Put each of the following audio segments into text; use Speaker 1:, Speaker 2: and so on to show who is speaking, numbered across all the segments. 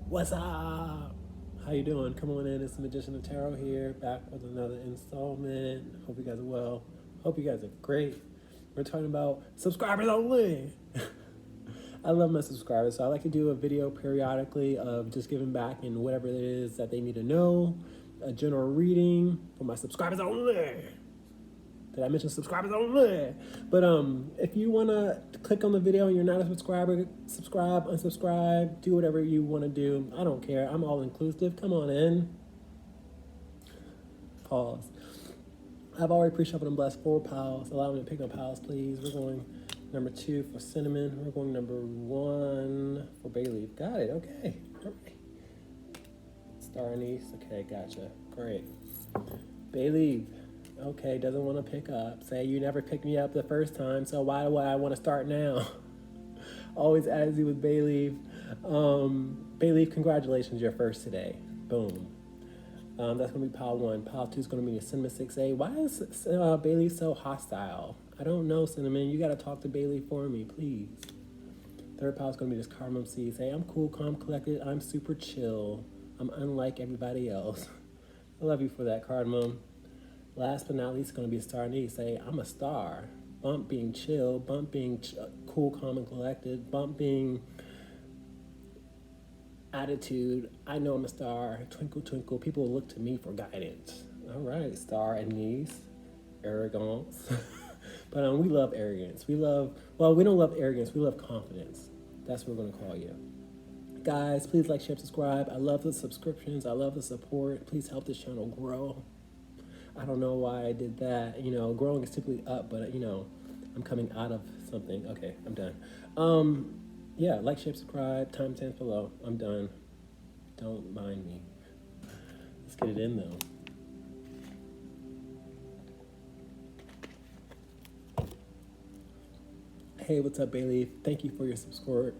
Speaker 1: What's up? How you doing? Come on in. It's the Magician of Tarot here, back with another installment. Hope you guys are well. Hope you guys are great. We're talking about subscribers only. I love my subscribers, so I like to do a video periodically of just giving back and whatever it is that they need to know. A general reading for my subscribers only. Did I mention subscribers only? But if you wanna click on the video and you're not a subscriber, subscribe, unsubscribe, do whatever you wanna do. I don't care. I'm all inclusive. Come on in. Pause. I've already pre-shuffled and blessed 4 piles. Allow me to pick up piles, please. We're going number 2 for cinnamon. We're going number 1 for bay leaf. Got it. Okay. All right. Star anise. Okay, gotcha. Great. Bay leaf. Okay, doesn't want to pick up. Say you never picked me up the first time, so why do I want to start now? Always attitude with bay leaf. Bay leaf, congratulations, you're first today. Boom. That's going to be pile 1. Pile 2 is going to be a cinnamon 6A. Why is bay leaf so hostile? I don't know, cinnamon. You got to talk to bay leaf for me, please. Third pile is going to be this cardamom seed. Say, I'm cool, calm, collected. I'm super chill. I'm unlike everybody else. I love you for that, cardamom. Last but not least, going to be a star anise. Say, I'm a star. Bump being chill, bump being cool, calm, and collected, bump being attitude. I know I'm a star. Twinkle, twinkle. People will look to me for guidance. All right, star anise, arrogance. But we love arrogance. We don't love arrogance. We love confidence. That's what we're going to call you. Guys, please like, share, subscribe. I love the subscriptions. I love the support. Please help this channel grow. I don't know why I did that. You know, growing is typically up, but you know, I'm coming out of something. Okay, I'm done. Yeah, like, share, subscribe, timestamps below. I'm done. Don't mind me. Let's get it in though. Hey, what's up, Bailey? Thank you for your support.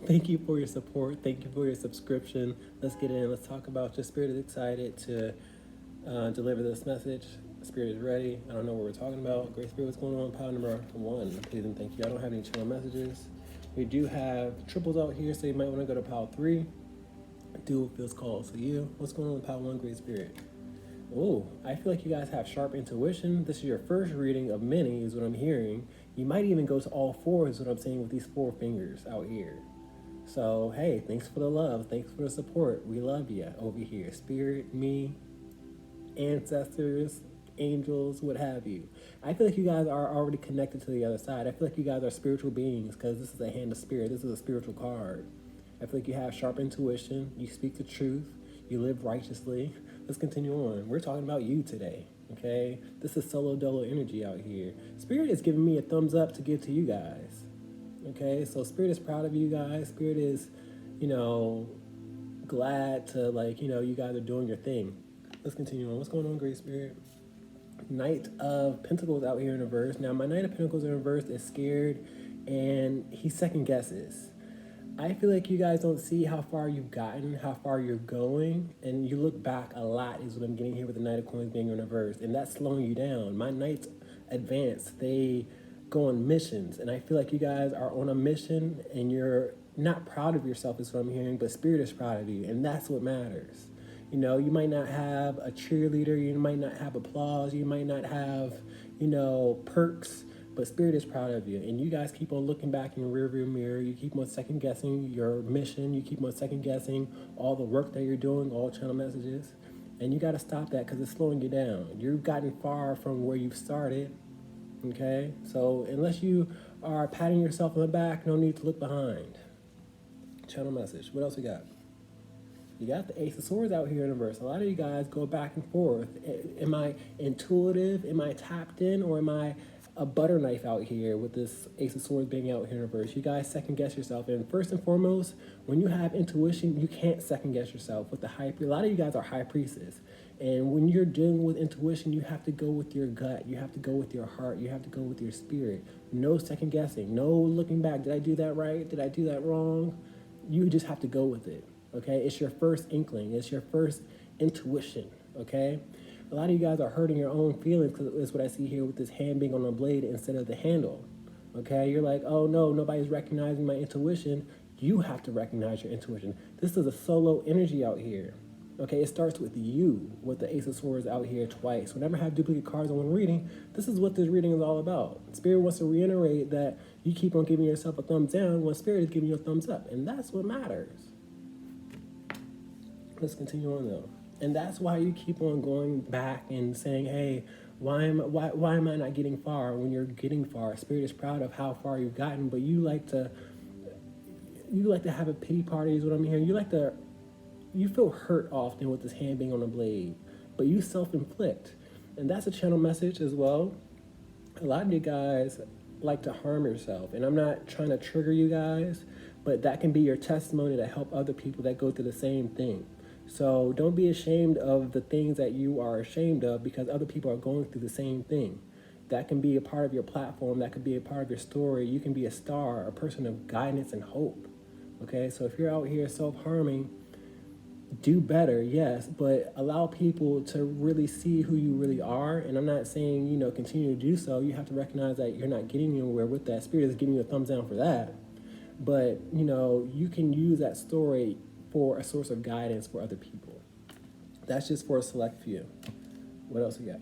Speaker 1: Thank you for your support. Thank you for your subscription. Let's get in. Let's talk about your spirit is excited to deliver this message. Spirit is ready. I don't know what we're talking about. Great Spirit, what's going on? Pile number 1. Please and thank you. I don't have any channel messages. We do have triples out here, so you might want to go to pile 3. Do what feels called. So you, what's going on with pile 1, Great Spirit? Oh, I feel like you guys have sharp intuition. This is your first reading of many, is what I'm hearing. You might even go to all 4, is what I'm saying, with these 4 fingers out here. So, hey, thanks for the love. Thanks for the support. We love you over here. Spirit, me, ancestors, angels, what have you. I feel like you guys are already connected to the other side. I feel like you guys are spiritual beings because this is a hand of spirit. This is a spiritual card. I feel like you have sharp intuition. You speak the truth. You live righteously. Let's continue on. We're talking about you today, okay? This is solo dolo energy out here. Spirit is giving me a thumbs up to give to you guys, okay? So Spirit is proud of you guys. Spirit is, you know, glad to, like, you know, you guys are doing your thing. Let's continue on. What's going on, Great Spirit? Knight of Pentacles out here in reverse. Now, my Knight of Pentacles in reverse is scared, and he second guesses. I feel like you guys don't see how far you've gotten, how far you're going, and you look back a lot is what I'm getting here with the Knight of Coins being in reverse, and that's slowing you down. My Knights advance. They go on missions, and I feel like you guys are on a mission, and you're not proud of yourself is what I'm hearing, but Spirit is proud of you, and that's what matters. You know, you might not have a cheerleader, you might not have applause, you might not have, you know, perks, but Spirit is proud of you. And you guys keep on looking back in your rearview mirror. You keep on second guessing your mission. You keep on second guessing all the work that you're doing, all channel messages. And you got to stop that because it's slowing you down. You've gotten far from where you've started, okay? So unless you are patting yourself on the back, no need to look behind. Channel message. What else we got? You got the Ace of Swords out here in reverse. A lot of you guys go back and forth. Am I intuitive? Am I tapped in? Or am I a butter knife out here with this Ace of Swords being out here in reverse? You guys second guess yourself. And first and foremost, when you have intuition, you can't second guess yourself. With the high priest, a lot of you guys are high priestess. And when you're dealing with intuition, you have to go with your gut. You have to go with your heart. You have to go with your spirit. No second guessing. No looking back. Did I do that right? Did I do that wrong? You just have to go with it. Okay, it's your first inkling. It's your first intuition. Okay, a lot of you guys are hurting your own feelings because that's what I see here with this hand being on the blade instead of the handle. Okay, you're like, oh no, nobody's recognizing my intuition. You have to recognize your intuition. This is a solo energy out here. Okay, it starts with you, with the Ace of Swords out here twice. Whenever I have duplicate cards on one reading, this is what this reading is all about. Spirit wants to reiterate that you keep on giving yourself a thumbs down when Spirit is giving you a thumbs up. And that's what matters. Let's continue on though. And that's why you keep on going back and saying, hey, why am I not getting far? When you're getting far, Spirit is proud of how far you've gotten, but you like to have a pity party is what I'm hearing. You feel hurt often with this hand being on the blade, but you self-inflict. And that's a channel message as well. A lot of you guys like to harm yourself, and I'm not trying to trigger you guys, but that can be your testimony to help other people that go through the same thing. So don't be ashamed of the things that you are ashamed of, because other people are going through the same thing. That can be a part of your platform. That could be a part of your story. You can be a star, a person of guidance and hope. Okay, so if you're out here self-harming, do better, yes, but allow people to really see who you really are. And I'm not saying, continue to do so. You have to recognize that you're not getting anywhere with that. Spirit is giving you a thumbs down for that. But, you can use that story for a source of guidance for other people. That's just for a select few. What else we got?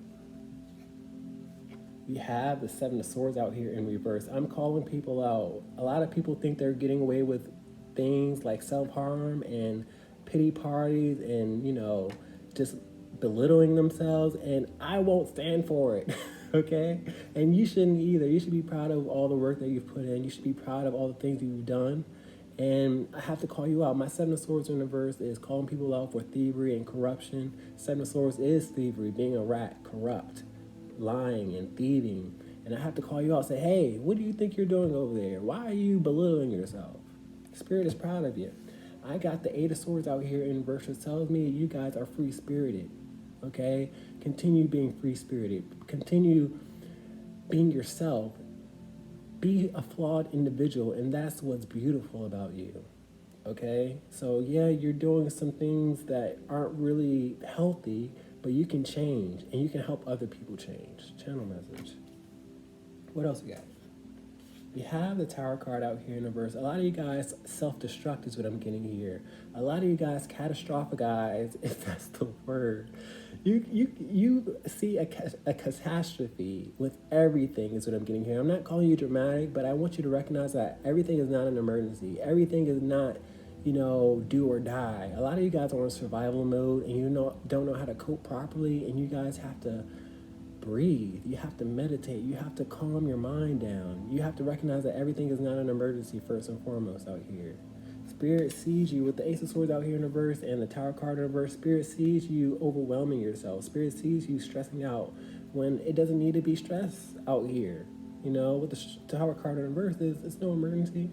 Speaker 1: We have the Seven of Swords out here in reverse. I'm calling people out. A lot of people think they're getting away with things like self-harm and pity parties and, just belittling themselves, and I won't stand for it, okay? And you shouldn't either. You should be proud of all the work that you've put in. You should be proud of all the things you've done. And I have to call you out. My Seven of Swords in reverse is calling people out for thievery and corruption. Seven of Swords is thievery, being a rat, corrupt, lying and thieving. And I have to call you out and say, hey, what do you think you're doing over there? Why are you belittling yourself? Spirit is proud of you. I got the Eight of Swords out here in reverse, which tells me you guys are free-spirited, okay? Continue being free-spirited. Continue being yourself. Be a flawed individual, and that's what's beautiful about you, okay? So, yeah, you're doing some things that aren't really healthy, but you can change, and you can help other people change. Channel message. What else we got? We have the Tower card out here in the verse. A lot of you guys self-destruct is what I'm getting here. A lot of you guys catastrophize, if that's the word. You see a catastrophe with everything is what I'm getting here. I'm not calling you dramatic, but I want you to recognize that everything is not an emergency. Everything is not, do or die. A lot of you guys are in survival mode, and don't know how to cope properly, and you guys have to breathe. You have to meditate. You have to calm your mind down. You have to recognize that everything is not an emergency first and foremost out here. Spirit sees you with the Ace of Swords out here in reverse and the Tower card in reverse. Spirit sees you overwhelming yourself. Spirit sees you stressing out when it doesn't need to be stress out here. With the Tower card in reverse, it's no emergency.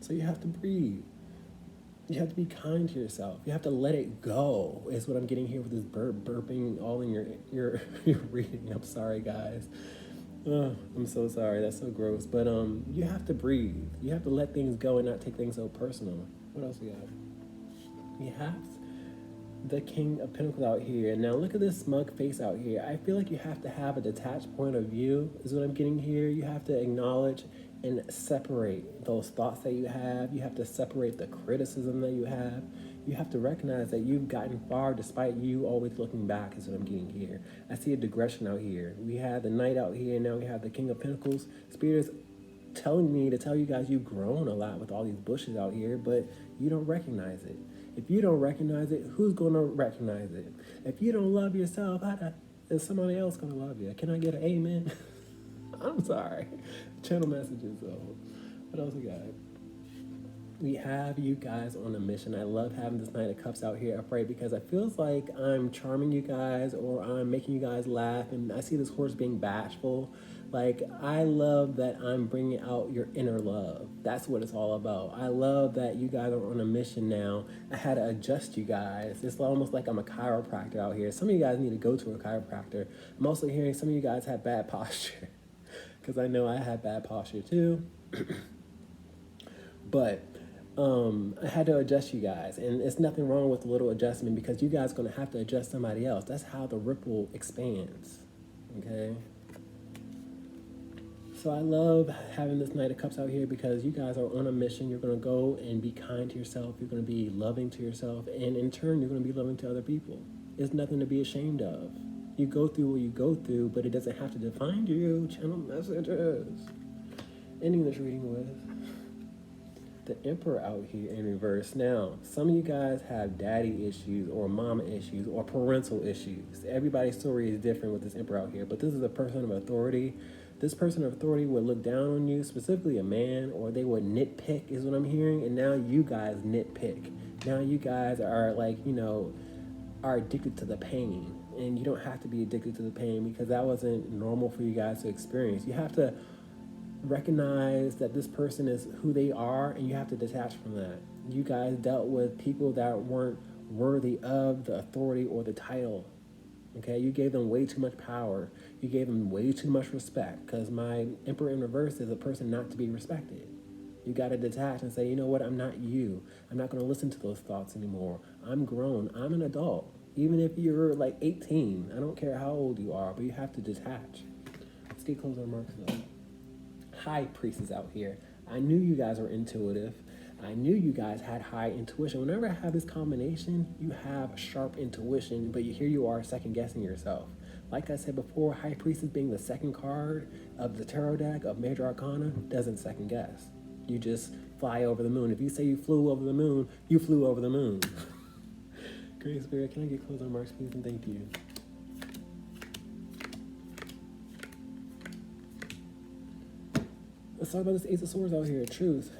Speaker 1: So you have to breathe. You have to be kind to yourself. You have to let it go, is what I'm getting here with this burping all in your reading. I'm sorry, guys. I'm so sorry. That's so gross. But you have to breathe. You have to let things go and not take things so personal. What else we got? We have the King of Pentacles out here. Now look at this smug face out here. I feel like you have to have a detached point of view, is what I'm getting here. You have to acknowledge and separate those thoughts that you have. You have to separate the criticism that you have. You have to recognize that you've gotten far despite you always looking back, is what I'm getting here. I see a digression out here. We have the Knight out here, and now we have the King of Pentacles. Spirit is telling me to tell you guys you've grown a lot with all these bushes out here, but you don't recognize it. If you don't recognize it, who's going to recognize it? If you don't love yourself, is somebody else going to love you? Can I get an amen? I'm sorry. Channel messages, though. What else we got? We have you guys on a mission. I love having this Knight of Cups out here upright because it feels like I'm charming you guys or I'm making you guys laugh, and I see this horse being bashful. Like, I love that I'm bringing out your inner love. That's what it's all about. I love that you guys are on a mission now. I had to adjust you guys. It's almost like I'm a chiropractor out here. Some of you guys need to go to a chiropractor. I'm also hearing some of you guys have bad posture because I know I had bad posture too. But I had to adjust you guys, and it's nothing wrong with a little adjustment because you guys are going to have to adjust somebody else. That's how the ripple expands, okay? So I love having this Knight of Cups out here because you guys are on a mission. You're going to go and be kind to yourself. You're going to be loving to yourself. And in turn, you're going to be loving to other people. It's nothing to be ashamed of. You go through what you go through, but it doesn't have to define you. Channel messages. Ending this reading with the Emperor out here in reverse. Now, some of you guys have daddy issues or mama issues or parental issues. Everybody's story is different with this Emperor out here, but this is a person of authority. This person of authority would look down on you, specifically a man, or they would nitpick is what I'm hearing, and now you guys nitpick. Now you guys are like, are addicted to the pain, and you don't have to be addicted to the pain because that wasn't normal for you guys to experience. You have to recognize that this person is who they are, and you have to detach from that. You guys dealt with people that weren't worthy of the authority or the title. Okay, you gave them way too much power. You gave them way too much respect because my Emperor in reverse is a person not to be respected. You got to detach and say, you know what, I'm not you. I'm not going to listen to those thoughts anymore. I'm grown. I'm an adult. Even if you're like 18, I don't care how old you are, but you have to detach. Let's get closing remarks though. High Priestess out here. I knew you guys were intuitive. I knew you guys had high intuition. Whenever I have this combination, you have sharp intuition, but here you are second guessing yourself. Like I said before, High Priestess being the second card of the tarot deck of Major Arcana doesn't second guess. You just fly over the moon. If you say you flew over the moon, you flew over the moon. Great Spirit, can I get closing remarks, please, and thank you. Let's talk about this Ace of Swords out here. Truth.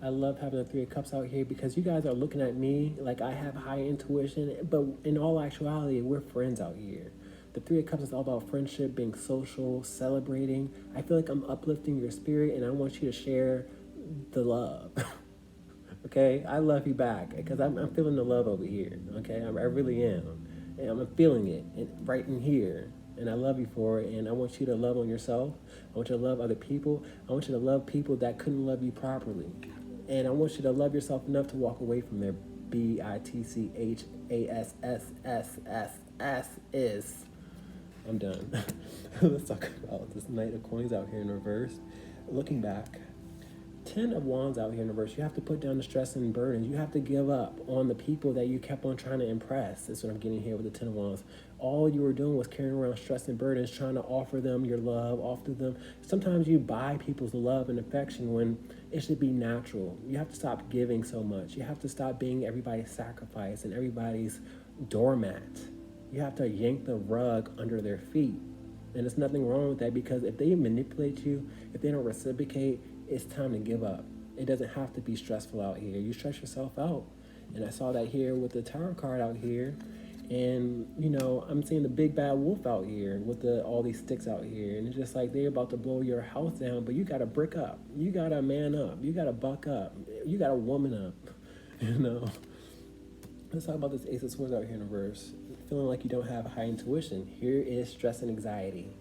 Speaker 1: I love having the Three of Cups out here because you guys are looking at me like I have high intuition, but in all actuality, we're friends out here. The Three of Cups is all about friendship, being social, celebrating. I feel like I'm uplifting your spirit, and I want you to share the love. Okay? I love you back because I'm feeling the love over here. Okay? I really am. And I'm feeling it right in here. And I love you for it, and I want you to love on yourself. I want you to love other people. I want you to love people that couldn't love you properly. And I want you to love yourself enough to walk away from their BITCHASSSSS is. I'm done. Let's talk about this Knight of Coins out here in reverse. Looking back, 10 of Wands out here in reverse. You have to put down the stress and burdens. You have to give up on the people that you kept on trying to impress. That's what I'm getting here with the 10 of Wands. All you were doing was carrying around stress and burdens, trying to offer them your love, offer them. Sometimes you buy people's love and affection when it should be natural. You have to stop giving so much. You have to stop being everybody's sacrifice and everybody's doormat. You have to yank the rug under their feet. And there's nothing wrong with that because if they manipulate you, if they don't reciprocate, it's time to give up. It doesn't have to be stressful out here. You stress yourself out. And I saw that here with the Tower card out here. And, I'm seeing the big bad wolf out here with all these sticks out here. And it's just like they're about to blow your house down, but you got to brick up. You got to man up. You got to buck up. You got to woman up. Let's talk about this Ace of Swords out here in reverse. Feeling like you don't have high intuition. Here is stress and anxiety.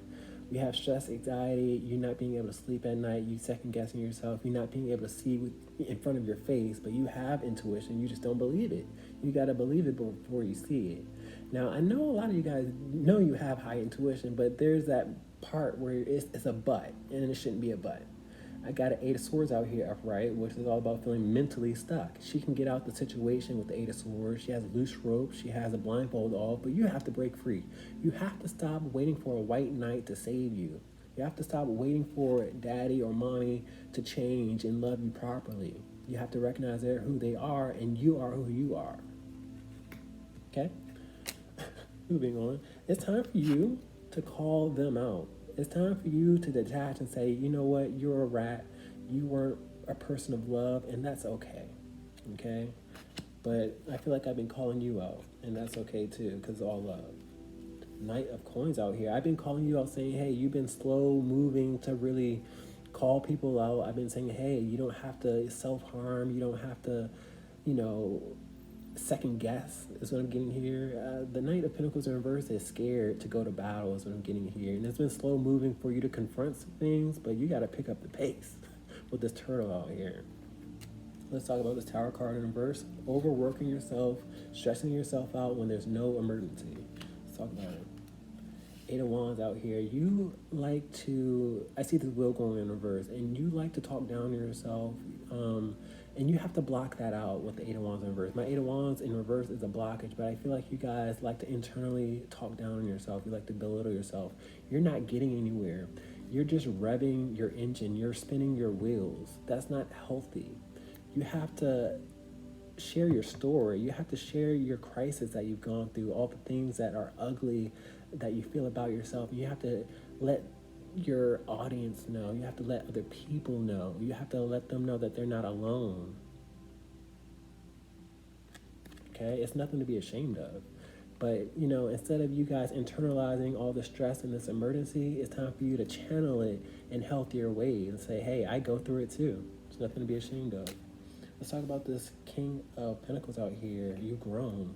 Speaker 1: You have stress, anxiety, you're not being able to sleep at night, you second guessing yourself, you're not being able to see in front of your face, but you have intuition, you just don't believe it. You got to believe it before you see it. Now, I know a lot of you guys know you have high intuition, but there's that part where it's a but, and it shouldn't be a but. I got an Eight of Swords out here upright, which is all about feeling mentally stuck. She can get out the situation with the Eight of Swords. She has loose rope. She has a blindfold off, but you have to break free. You have to stop waiting for a white knight to save you. You have to stop waiting for daddy or mommy to change and love you properly. You have to recognize they're who they are, and you are who you are. Okay? Moving on. It's time for you to call them out. It's time for you to detach and say, you know what, you're a rat. You weren't a person of love, and that's okay. Okay? But I feel like I've been calling you out, and that's okay too, because it's all love. Knight of Coins out here. I've been calling you out saying, hey, you've been slow moving to really call people out. I've been saying, hey, you don't have to self-harm. You don't have to, second guess is what I'm getting here. The Knight of Pentacles in reverse is scared to go to battle is what I'm getting here. And it's been slow moving for you to confront some things, but you got to pick up the pace with this turtle out here. Let's talk about this Tower card in reverse. Overworking yourself, stressing yourself out when there's no emergency. Let's talk about it. Eight of Wands out here, you like to, I see this wheel going in reverse, and you like to talk down to yourself, and you have to block that out with the Eight of Wands in reverse. My Eight of Wands in reverse is a blockage, but I feel like you guys like to internally talk down on yourself. You like to belittle yourself. You're not getting anywhere. You're just revving your engine. You're spinning your wheels. That's not healthy. You have to share your story. You have to share your crisis that you've gone through, all the things that are ugly that you feel about yourself. You have to let your audience know. You have to let other people know. You have to let them know that they're not alone. Okay? It's nothing to be ashamed of. But, you know, instead of you guys internalizing all the stress in this emergency, it's time for you to channel it in healthier ways and say, hey, I go through it too. It's nothing to be ashamed of. Let's talk about this King of Pentacles out here. You've grown.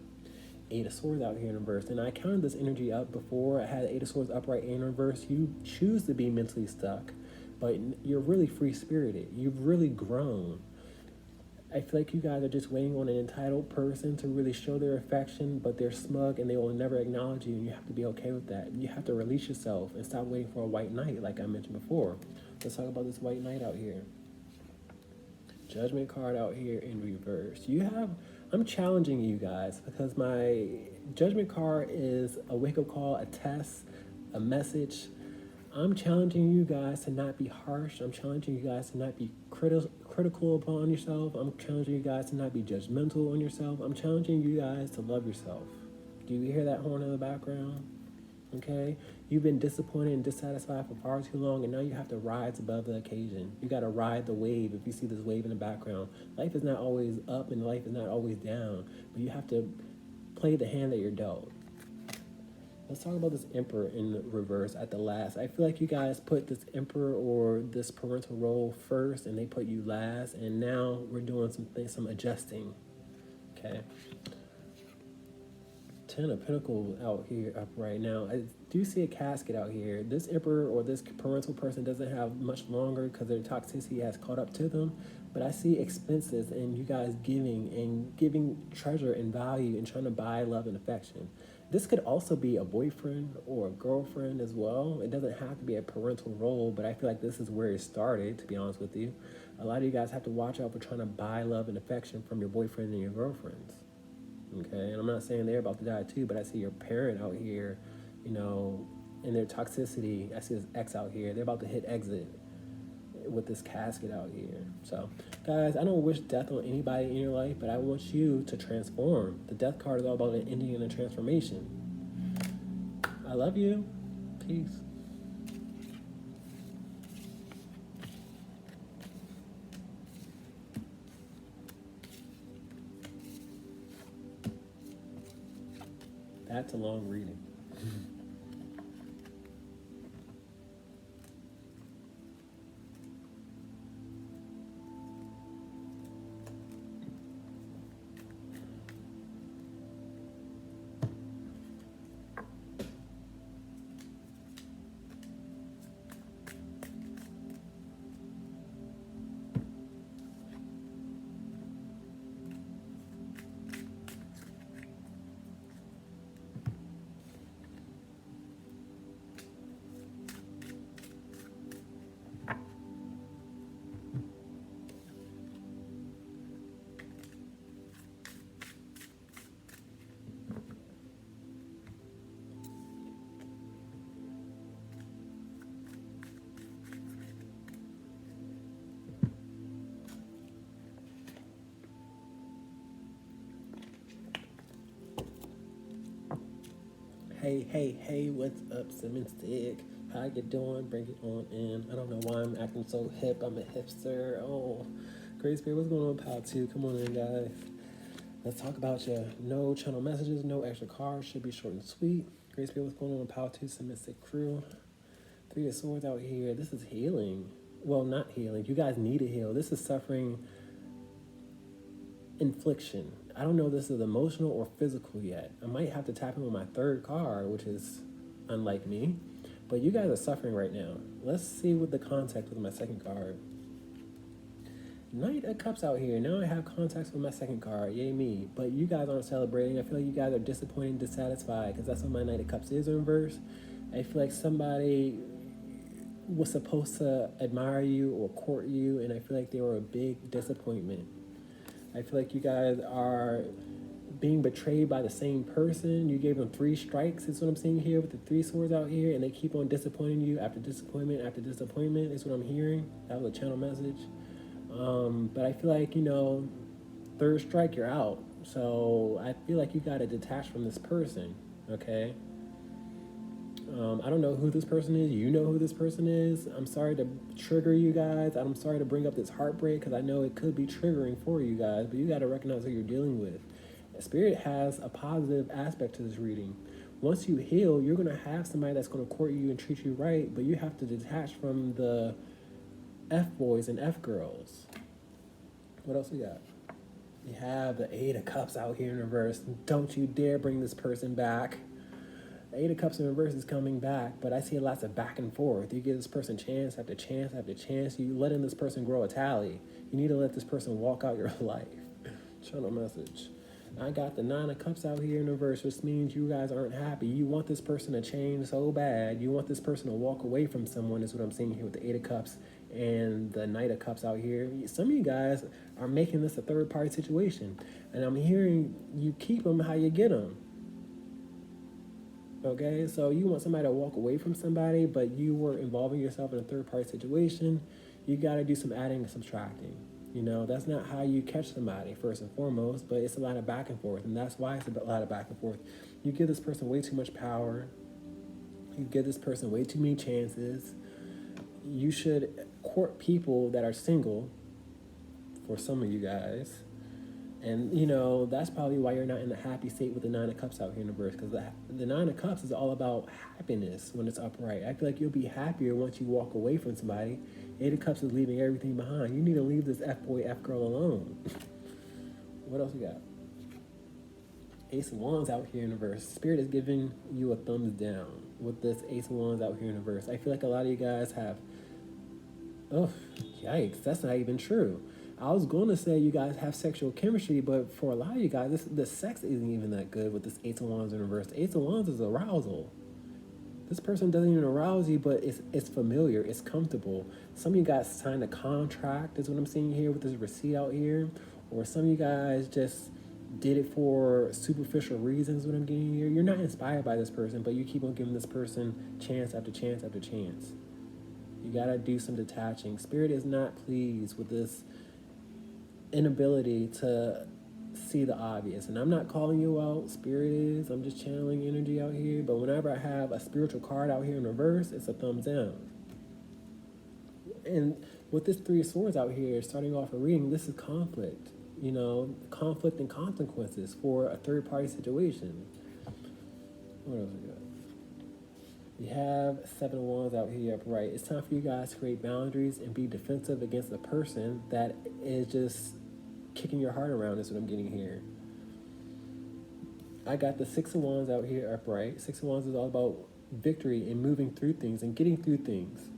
Speaker 1: Eight of Swords out here in reverse. And I counted this energy up before. I had Eight of Swords upright and in reverse. You choose to be mentally stuck, but you're really free-spirited. You've really grown. I feel like you guys are just waiting on an entitled person to really show their affection, but they're smug and they will never acknowledge you, and you have to be okay with that. You have to release yourself and stop waiting for a white knight, like I mentioned before. Let's talk about this white knight out here. Judgment card out here in reverse. I'm challenging you guys because my Judgment card is a wake-up call, a test, a message. I'm challenging you guys to not be harsh. I'm challenging you guys to not be critical upon yourself. I'm challenging you guys to not be judgmental on yourself. I'm challenging you guys to love yourself. Do you hear that horn in the background? Okay? You've been disappointed and dissatisfied for far too long, and now you have to rise above the occasion. You got to ride the wave. If you see this wave in the background, life is not always up and life is not always down, but you have to play the hand that you're dealt. Let's talk about this Emperor in reverse at the last. I feel like you guys put this Emperor or this parental role first, and they put you last, and now we're doing some adjusting. Okay. Ten of Pentacles out here up right now. I do see a casket out here. This Emperor or this parental person doesn't have much longer because their toxicity has caught up to them. But I see expenses and you guys giving treasure and value and trying to buy love and affection. This could also be a boyfriend or a girlfriend as well. It doesn't have to be a parental role, but I feel like this is where it started, to be honest with you. A lot of you guys have to watch out for trying to buy love and affection from your boyfriend and your girlfriends. Okay, and I'm not saying they're about to die too, but I see your parent out here, you know, in their toxicity. I see this ex out here. They're about to hit exit with this casket out here. So, guys, I don't wish death on anybody in your life, but I want you to transform. The death card is all about an ending and a transformation. I love you. Peace. That's a long reading. Hey, what's up, Simmons Stick? How you doing? Bring it on in. I don't know why I'm acting so hip. I'm a hipster. Oh, Grace Bear, what's going on, pal, too? Come on in, guys. Let's talk about you. No channel messages, no extra cards. Should be short and sweet. Grace Bear, what's going on, pal, too? Simmons Stick crew. Three of Swords out here. This is healing. Well, not healing. You guys need to heal. This is suffering infliction. I don't know if this is emotional or physical yet. I might have to tap in with my third card, which is unlike me. But you guys are suffering right now. Let's see what the context with my second card. Knight of Cups out here. Now I have contacts with my second card. Yay me. But you guys aren't celebrating. I feel like you guys are disappointed and dissatisfied because that's what my Knight of Cups is in reverse. I feel like somebody was supposed to admire you or court you, and I feel like they were a big disappointment. I feel like you guys are being betrayed by the same person. You gave them three strikes, is what I'm seeing here with the three swords out here, and they keep on disappointing you after disappointment after disappointment, is what I'm hearing. That was a channel message. But I feel like, third strike, you're out. So I feel like you got to detach from this person, okay? I don't know who this person is. You know who this person is. I'm sorry to trigger you guys. I'm sorry to bring up this heartbreak because I know it could be triggering for you guys, but you got to recognize who you're dealing with. Spirit has a positive aspect to this reading. Once you heal, you're going to have somebody that's going to court you and treat you right, but you have to detach from the F-boys and F-girls. What else we got? You have the Eight of Cups out here in reverse. Don't you dare bring this person back. The Eight of Cups in reverse is coming back, but I see lots of back and forth. You give this person chance after chance after chance. You letting this person grow a tally. You need to let this person walk out your life. Channel message. I got the Nine of Cups out here in reverse, which means you guys aren't happy. You want this person to change so bad. You want this person to walk away from someone, is what I'm seeing here with the Eight of Cups and the Knight of Cups out here. Some of you guys are making this a third-party situation, and I'm hearing you keep them how you get them. Okay, so you want somebody to walk away from somebody, but you were involving yourself in a third-party situation. You got to do some adding and subtracting. That's not how you catch somebody, first and foremost, but it's a lot of back and forth, and that's why it's a lot of back and forth. You give this person way too much power. You give this person way too many chances. You should court people that are single, for some of you guys. And, that's probably why you're not in a happy state with the Nine of Cups out here in the verse, because the Nine of Cups is all about happiness when it's upright. I feel like you'll be happier once you walk away from somebody. Eight of Cups is leaving everything behind. You need to leave this F-boy, F-girl alone. What else we got? Ace of Wands out here in the verse. Spirit is giving you a thumbs down with this Ace of Wands out here in the verse. I feel like a lot of you guys have... Oh, yikes, that's not even true. I was going to say you guys have sexual chemistry, but for a lot of you guys, the sex isn't even that good with this Ace of Wands in reverse. Ace of Wands is arousal. This person doesn't even arouse you, but it's familiar, it's comfortable. Some of you guys signed a contract, is what I'm seeing here with this receipt out here. Or some of you guys just did it for superficial reasons, what I'm getting here. You're not inspired by this person, but you keep on giving this person chance after chance after chance. You gotta do some detaching. Spirit is not pleased with this inability to see the obvious, and I'm not calling you out. Spirit is. I'm just channeling energy out here. But whenever I have a spiritual card out here in reverse, it's a thumbs down. And with this Three of Swords out here, starting off a reading, this is conflict. Conflict and consequences for a third-party situation. What else we got? You have Seven of Wands out here upright. It's time for you guys to create boundaries and be defensive against a person that is just kicking your heart around, is what I'm getting here. I got the Six of Wands out here upright. Six of Wands is all about victory and moving through things and getting through things.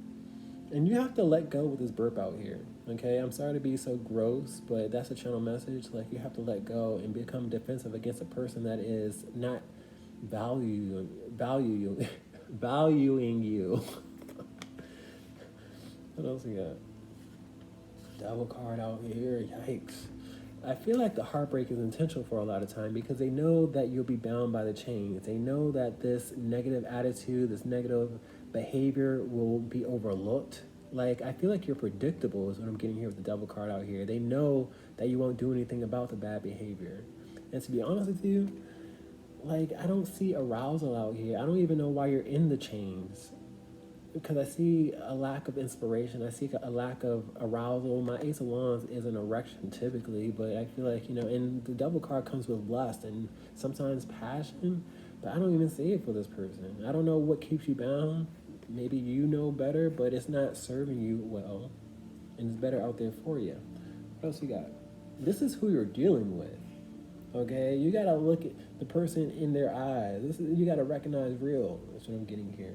Speaker 1: And you have to let go with this burp out here, okay? I'm sorry to be so gross, but that's a channel message. Like, you have to let go and become defensive against a person that is not valuing you. What else we got? Devil card out here. Yikes. I feel like the heartbreak is intentional for a lot of time because they know that you'll be bound by the chains. They know that this negative attitude, this negative behavior will be overlooked. Like, I feel like you're predictable is what I'm getting here with the Devil card out here. They know that you won't do anything about the bad behavior. And to be honest with you, like, I don't see arousal out here. I don't even know why you're in the chains. Because I see a lack of inspiration. I see a lack of arousal. My Ace of Wands is an erection typically, but I feel like, and the Devil card comes with lust and sometimes passion, but I don't even see it for this person. I don't know what keeps you bound. Maybe you know better, but it's not serving you well, and it's better out there for you. What else you got? This is who you're dealing with. Okay, you gotta look at the person in their eyes. You gotta recognize real. That's what I'm getting here.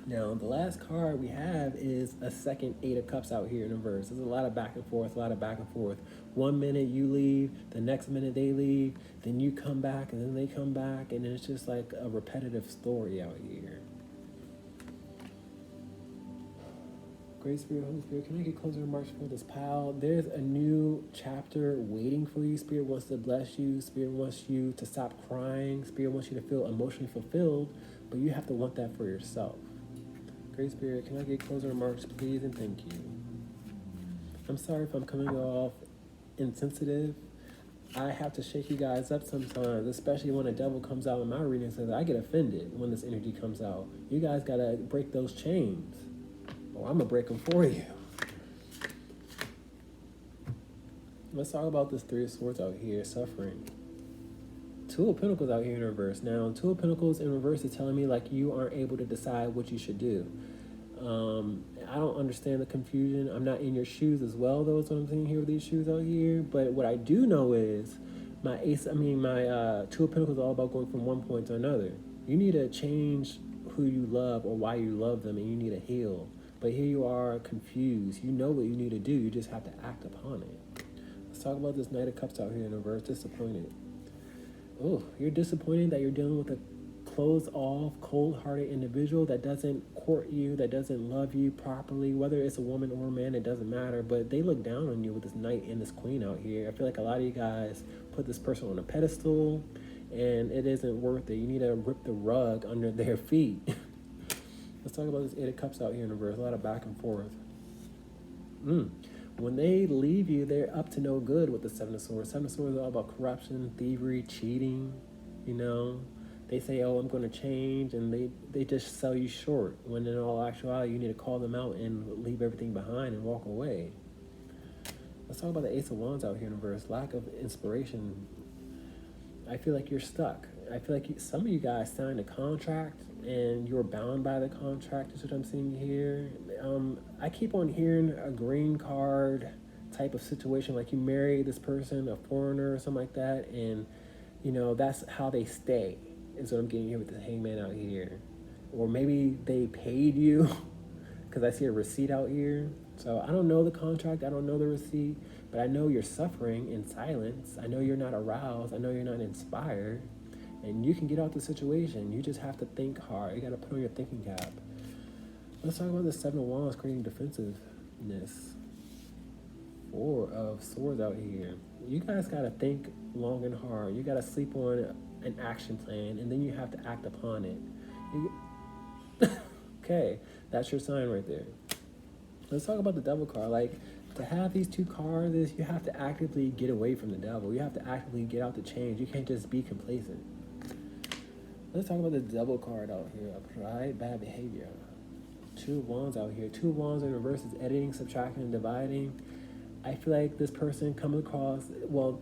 Speaker 1: Now, the last card we have is a second Eight of Cups out here in reverse. There's a lot of back and forth, 1 minute you leave, the next minute they leave, then you come back, and then they come back, and it's just like a repetitive story out here. Great Spirit, Holy Spirit, can I get closing remarks for this pile? There's a new chapter waiting for you. Spirit wants to bless you. Spirit wants you to stop crying. Spirit wants you to feel emotionally fulfilled, but you have to want that for yourself. Great Spirit, can I get closing remarks, please, and thank you. I'm sorry if I'm coming off insensitive. I have to shake you guys up sometimes, especially when a devil comes out in my reading. Says I get offended when this energy comes out. You guys gotta break those chains, or I'm gonna break them for you. Let's talk about this Three of Swords out here, suffering. Two of Pentacles out here in reverse. Now, Two of Pentacles in reverse is telling me like you aren't able to decide what you should do. I don't understand the confusion. I'm not in your shoes as well, though. That's what I'm seeing here with these shoes out here. But what I do know is my Two of Pentacles is all about going from one point to another. You need to change who you love or why you love them, and you need to heal. But here you are confused. You know what you need to do. You just have to act upon it. Let's talk about this Knight of Cups out here in reverse. Disappointed. Oh, you're disappointed that you're dealing with a closed off, cold-hearted individual that doesn't court you, that doesn't love you properly. Whether it's a woman or a man, it doesn't matter. But they look down on you with this Knight and this Queen out here. I feel like a lot of you guys put this person on a pedestal, and it isn't worth it. You need to rip the rug under their feet. Let's talk about this Eight of Cups out here in reverse. A lot of back and forth. When they leave you, they're up to no good with the Seven of Swords. Seven of Swords is all about corruption, thievery, cheating, you know. They say, oh, I'm going to change, and they just sell you short. When in all actuality, you need to call them out and leave everything behind and walk away. Let's talk about the Ace of Wands out here in reverse. Lack of inspiration. I feel like you're stuck. I feel like some of you guys signed a contract, and you're bound by the contract. Is what I'm seeing here. I keep on hearing a green card type of situation, like you marry this person, a foreigner or something like that, and you know that's how they stay. Is what I'm getting here with the Hangman out here. Or maybe they paid you, because I see a receipt out here. So I don't know the contract, I don't know the receipt, but I know you're suffering in silence. I know you're not aroused, I know you're not inspired, and you can get out the situation. You just have to think hard. You gotta put on your thinking cap. Let's talk about the Seven of Wands creating defensiveness. Four of Swords out here. You guys gotta think long and hard. You gotta sleep on an action plan, and then you have to act upon it. Okay, that's your sign right there. Let's talk about the Devil card. Like, to have these two cards is you have to actively get away from the devil. You have to actively get out the change. You can't just be complacent. Let's talk about the Devil card out here. Pride, bad behavior. Two of Wands out here. Two of Wands in reverse is editing, subtracting, and dividing. I feel like this person comes across, well,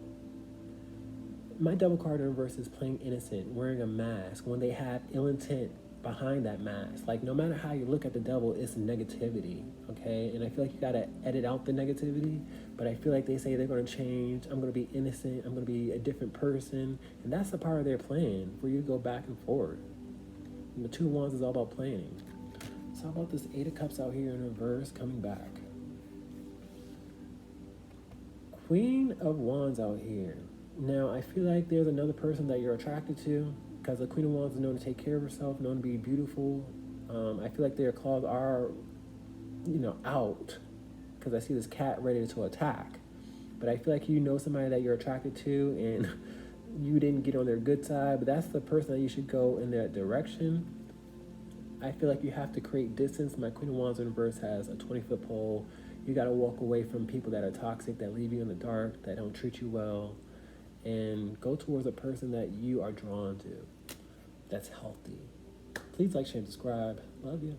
Speaker 1: my Devil card in reverse is playing innocent, wearing a mask, when they have ill intent behind that mask. Like, no matter how you look at the devil, it's negativity, okay? And I feel like you gotta edit out the negativity, but I feel like they say they're gonna change, I'm gonna be innocent, I'm gonna be a different person, and that's the part of their plan, for you to go back and forth. And the Two of Wands is all about planning. So how about this Eight of Cups out here in reverse, coming back? Queen of Wands out here. Now, I feel like there's another person that you're attracted to, because the Queen of Wands is known to take care of herself, known to be beautiful. I feel like their claws are, you know, out, because I see this cat ready to attack. But I feel like you know somebody that you're attracted to, and you didn't get on their good side, but that's the person that you should go in that direction. I feel like you have to create distance. My Queen of Wands in reverse has a 20-foot pole. You got to walk away from people that are toxic, that leave you in the dark, that don't treat you well, and go towards a person that you are drawn to, that's healthy. Please like, share, and subscribe. Love you.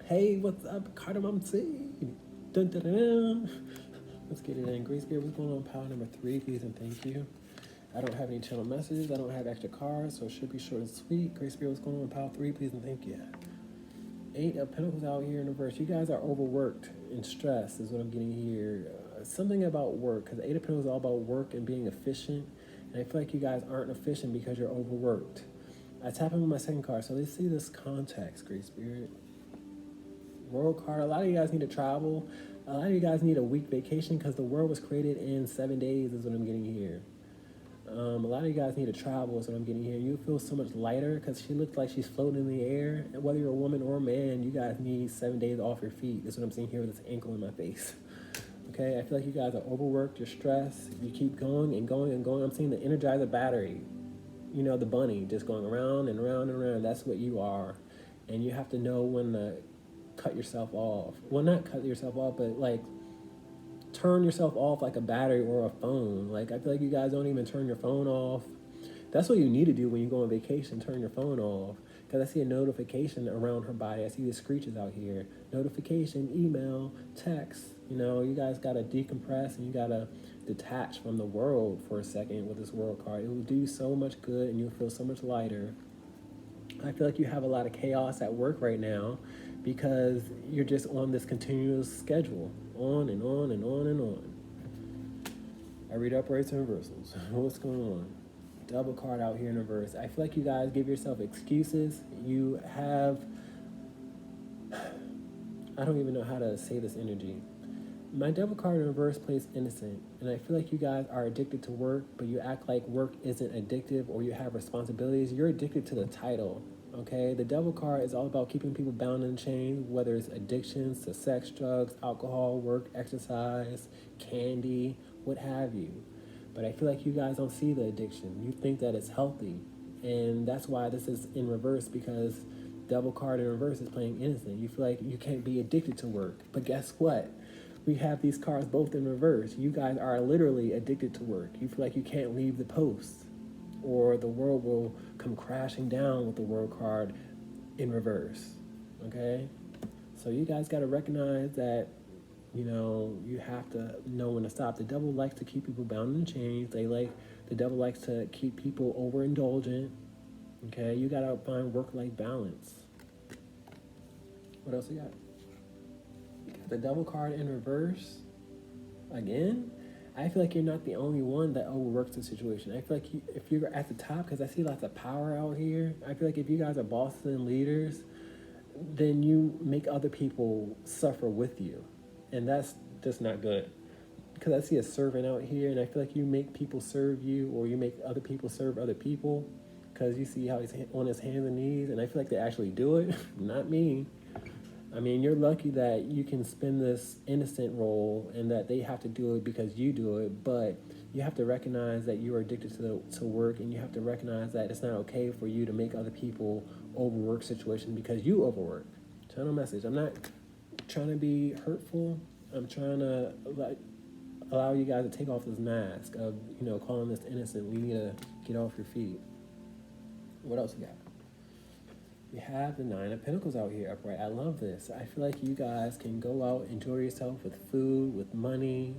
Speaker 1: Hey, what's up, Cardamom seed? Dun, dun, dun, dun. Let's get it in. Grace Beard, what's going on? Pile number 3, please and thank you. I don't have any channel messages. I don't have extra cards, so it should be short and sweet. Grace Beard, what's going on? Pile 3, please and thank you. 8 of Pentacles out here in reverse. You guys are overworked and stressed is what I'm getting here. Something about work, because 8 of Pentacles is all about work and being efficient. And I feel like you guys aren't efficient because you're overworked. I tap in with my second card, so let's see this context, Grace Spirit. World card, a lot of you guys need to travel. A lot of you guys need a week vacation because the world was created in 7 days is what I'm getting here. A lot of you guys need to travel is what I'm getting here. You feel so much lighter because she looks like she's floating in the air. And whether you're a woman or a man, you guys need 7 days off your feet. That's what I'm seeing here with this ankle in my face. Okay, I feel like you guys are overworked, you're stressed, you keep going and going and going. I'm seeing the Energizer battery, you know, the bunny just going around and around and around. That's what you are. And you have to know when to cut yourself off. Well, not cut yourself off, but like turn yourself off like a battery or a phone. Like, I feel like you guys don't even turn your phone off. That's what you need to do when you go on vacation, turn your phone off. Because I see a notification around her body. I see the screeches out here. Notification, email, text. You know, you guys got to decompress and you got to detach from the world for a second with this world card. It will do so much good and you'll feel so much lighter. I feel like you have a lot of chaos at work right now because you're just on this continuous schedule. On and on and on and on. I read uprights and reversals. What's going on? Double card out here in reverse. I feel like you guys give yourself excuses. You have, I don't even know how to say this energy. My double card in reverse plays innocent, and I feel like you guys are addicted to work, but you act like work isn't addictive or you have responsibilities. You're addicted to the title, okay? The devil card is all about keeping people bound in chains, whether it's addictions to sex, drugs, alcohol, work, exercise, candy, what have you. But I feel like you guys don't see the addiction. You think that it's healthy, and that's why this is in reverse, because devil card in reverse is playing innocent. You feel like you can't be addicted to work, but guess what? We have these cards both in reverse. You guys are literally addicted to work. You feel like you can't leave the post, or the world will come crashing down with the world card in reverse, okay? So you guys got to recognize that, you know, you have to know when to stop. The devil likes to keep people bound in chains. The devil likes to keep people overindulgent, okay? You got to find work-life balance. What else you got? The double card in reverse again. I feel like you're not the only one that overworks the situation. I feel like if you're at the top, because I see lots of power out here, I feel like if you guys are bosses and leaders, then you make other people suffer with you, and that's just not good. Because I see a servant out here, and I feel like you make people serve you, or you make other people serve other people, because you see how he's on his hands and knees, and I feel like they actually do it. Not me. I mean, you're lucky that you can spin this innocent role and that they have to do it because you do it, but you have to recognize that you are addicted to work, and you have to recognize that it's not okay for you to make other people overwork situation because you overwork. Channel message. I'm not trying to be hurtful. I'm trying to allow you guys to take off this mask of, you know, calling this innocent. We need to get off your feet. What else we got? We have the 9 of Pentacles out here upright. I love this. I feel like you guys can go out, enjoy yourself with food, with money,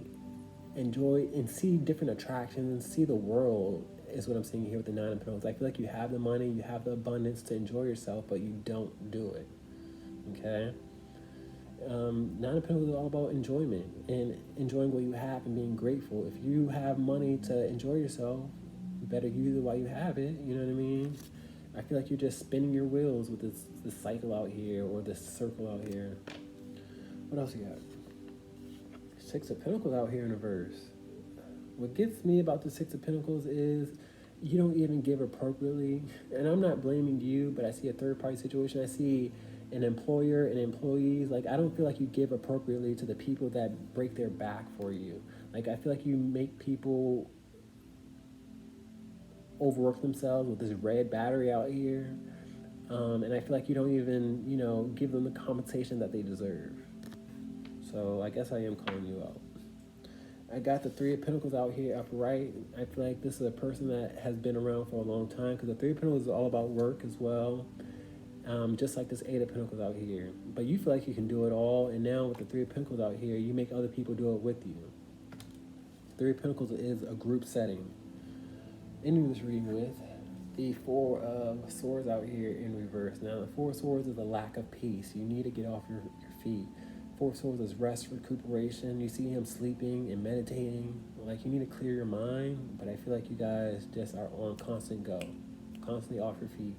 Speaker 1: enjoy and see different attractions, see the world is what I'm seeing here with the 9 of Pentacles. I feel like you have the money, you have the abundance to enjoy yourself, but you don't do it, okay? 9 of Pentacles is all about enjoyment and enjoying what you have and being grateful. If you have money to enjoy yourself, you better use it while you have it, you know what I mean? I feel like you're just spinning your wheels with this cycle out here, or this circle out here. What else you got? 6 of Pentacles out here in reverse. What gets me about the 6 of Pentacles is you don't even give appropriately. And I'm not blaming you, but I see a third-party situation. I see an employer and employees. Like, I don't feel like you give appropriately to the people that break their back for you. Like, I feel like you make people overwork themselves with this red battery out here, and I feel like you don't even, you know, give them the compensation that they deserve. So I guess I am calling you out. I got the 3 of Pentacles out here upright. I feel like this is a person that has been around for a long time, because the 3 of Pentacles is all about work as well. just like this Eight of Pentacles out here. But you feel like you can do it all, and now with the Three of Pentacles out here, you make other people do it with you. Three of Pentacles is a group setting. Ending this reading with the Four of Swords out here in reverse. Now, the Four of Swords is a lack of peace. You need to get off your feet. Four of Swords is rest, recuperation. You see him sleeping and meditating. Like, you need to clear your mind, but I feel like you guys just are on constant go, constantly off your feet.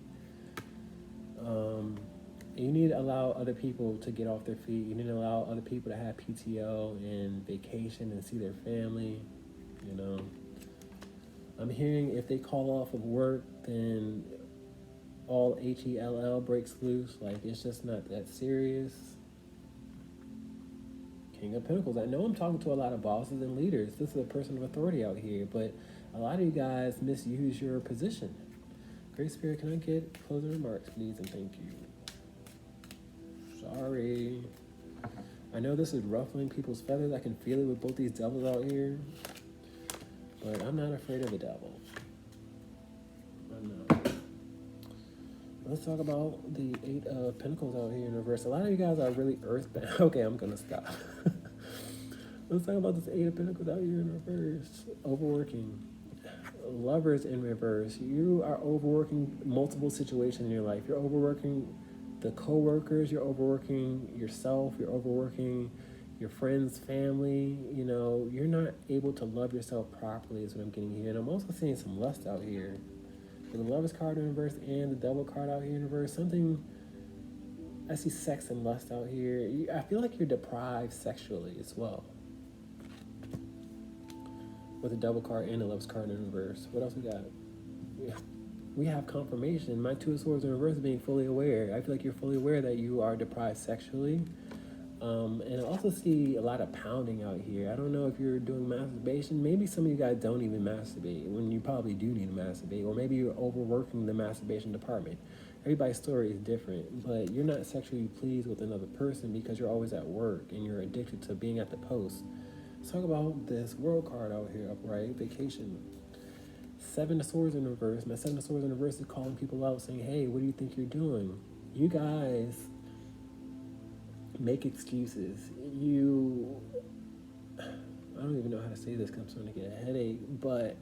Speaker 1: You need to allow other people to get off their feet. You need to allow other people to have PTO and vacation and see their family, you know. I'm hearing if they call off of work, then all HELL breaks loose. Like, it's just not that serious. King of Pentacles. I know I'm talking to a lot of bosses and leaders. This is a person of authority out here, but a lot of you guys misuse your position. Great Spirit, can I get closing remarks, please, and thank you. Sorry. I know this is ruffling people's feathers. I can feel it with both these devils out here. But I'm not afraid of the devil. I'm not. Let's talk about the Eight of Pentacles out here in reverse. A lot of you guys are really earthbound. Okay, I'm going to stop. Let's talk about this Eight of Pentacles out here in reverse. Overworking. Lovers in reverse. You are overworking multiple situations in your life. You're overworking the co-workers. You're overworking yourself. You're overworking your friends, family. You know, you're not able to love yourself properly is what I'm getting here. And I'm also seeing some lust out here. With the Lovers card in reverse and the Devil card out here in reverse, something, I see sex and lust out here. I feel like you're deprived sexually as well. With the Devil card and the Lovers card in reverse. What else we got? We have confirmation. My Two of Swords in reverse being fully aware. I feel like you're fully aware that you are deprived sexually. And I also see a lot of pounding out here. I don't know if you're doing masturbation. Maybe some of you guys don't even masturbate when you probably do need to masturbate. Or maybe you're overworking the masturbation department. Everybody's story is different. But you're not sexually pleased with another person because you're always at work and you're addicted to being at the post. Let's talk about this World card out here, upright, vacation. Seven of Swords in reverse. My Seven of Swords in reverse is calling people out saying, hey, what do you think you're doing? You guys make excuses. I don't even know how to say this because I'm starting to get a headache, but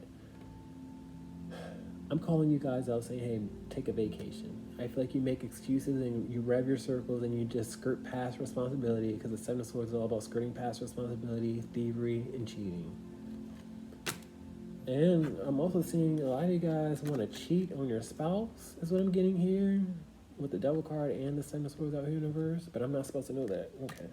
Speaker 1: I'm calling you guys out saying, hey, take a vacation. I feel like you make excuses and you rev your circles and you just skirt past responsibility because the Seven of Swords is all about skirting past responsibility, thievery, and cheating. And I'm also seeing a lot of you guys want to cheat on your spouse, is what I'm getting here, with the Devil card and the Seven of Swords out here in reverse, but I'm not supposed to know that. Okay.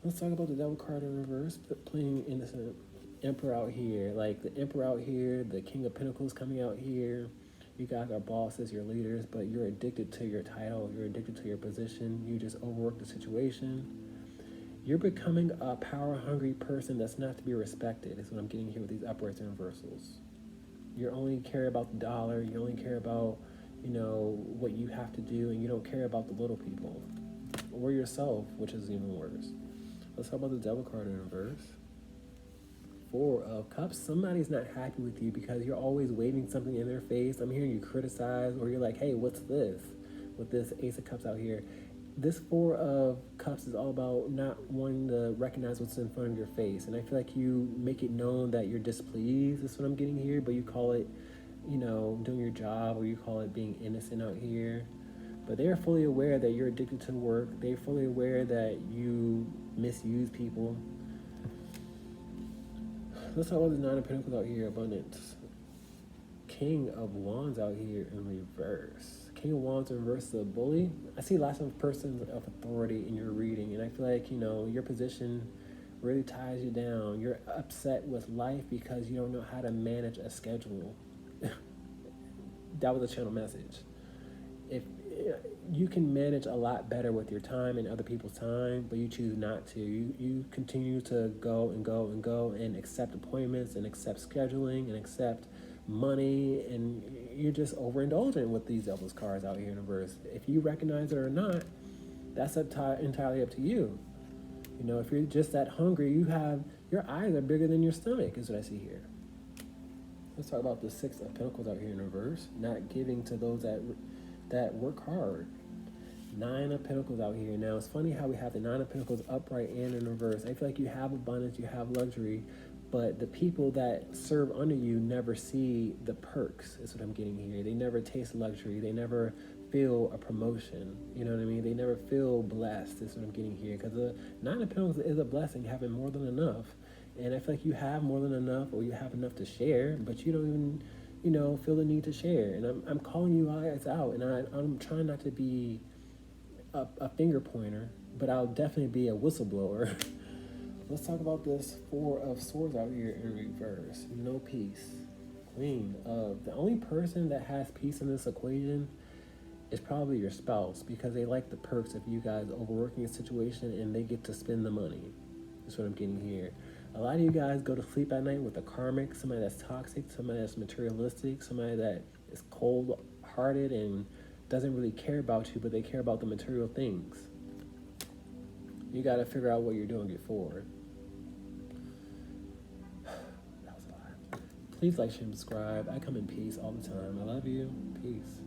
Speaker 1: Let's talk about the Devil card in reverse, playing innocent. Emperor out here, like the Emperor out here, the King of Pentacles coming out here. You guys are bosses, you're leaders, but you're addicted to your title, you're addicted to your position, you just overwork the situation. You're becoming a power-hungry person that's not to be respected, is what I'm getting here with these uprights and reversals. You only care about the dollar, you only care about, you know, what you have to do, and you don't care about the little people. Or yourself, which is even worse. Let's talk about the Devil card in reverse. Four of Cups. Somebody's not happy with you because you're always waving something in their face. I'm hearing you criticize, or you're like, hey, what's this? With this Ace of Cups out here. This Four of Cups is all about not wanting to recognize what's in front of your face. And I feel like you make it known that you're displeased. That's what I'm getting here. But you call it, you know, doing your job, or you call it being innocent out here. But they're fully aware that you're addicted to work. They're fully aware that you misuse people. Let's talk about the Nine of Pentacles out here, abundance. King of Wands out here in reverse. King of Wands in reverse is a bully. I see lots of persons of authority in your reading, and I feel like, you know, your position really ties you down. You're upset with life because you don't know how to manage a schedule. That was a channel message. If you can manage a lot better with your time and other people's time, but you choose not to. You continue to go and go and go and accept appointments and accept scheduling and accept money, and you're just overindulgent with these Devil's cards out here in reverse. If you recognize it or not, that's entirely up to you. You know, if you're just that hungry, your eyes are bigger than your stomach, is what I see here. Let's talk about the Six of Pentacles out here in reverse. Not giving to those that that work hard. Nine of Pentacles out here. Now, it's funny how we have the Nine of Pentacles upright and in reverse. I feel like you have abundance, you have luxury, but the people that serve under you never see the perks, is what I'm getting here. They never taste luxury. They never feel a promotion. You know what I mean? They never feel blessed, is what I'm getting here. Because the Nine of Pentacles is a blessing, having more than enough. And I feel like you have more than enough, or you have enough to share, but you don't even, feel the need to share. And I'm calling you guys out, and I'm trying not to be a finger pointer, but I'll definitely be a whistleblower. Let's talk about this Four of Swords out here in reverse. No peace. Queen of. The only person that has peace in this equation is probably your spouse, because they like the perks of you guys overworking a situation and they get to spend the money. That's what I'm getting here. A lot of you guys go to sleep at night with a karmic, somebody that's toxic, somebody that's materialistic, somebody that is cold-hearted and doesn't really care about you, but they care about the material things. You got to figure out what you're doing before. That was a lot. Please like, share, and subscribe. I come in peace all the time. I love you. Peace.